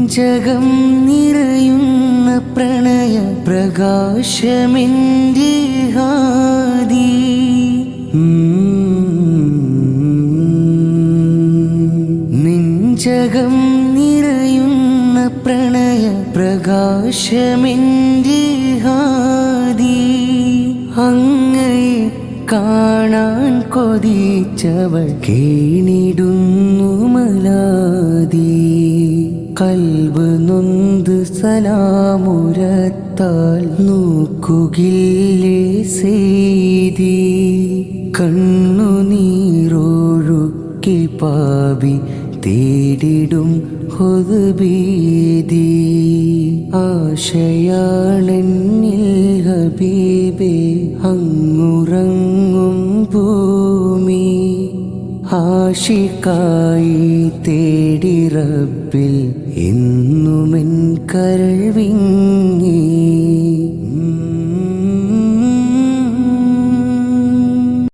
ജഗം നിറയുന്ന പ്രണയ പ്രകാശമെൻ്റെ ഹാദി നെഞ്ചകം നിറയുന്ന പ്രണയ പ്രകാശമെൻ്റെ ഹാദി അങ്ങയെ കാണാൻ കൊതിച്ചവൾ കേണിടുന്നു മലാദി കൽബ് നൊന്ത് സലാമുരത്താൽ നോക്കുകില്ലേ സേതി കണ്ണുനീരൊഴുക്കി പാപി തേടിടും ഹുദ്ബീദി ആശയാണെന്നിൽ ഹബീബേ അങ്ങുറങ്ങും ഭൂമി ആശിക്കായി തേടി റബ്ബിൽ എന്നുമെൻ കരൾ വിങ്ങി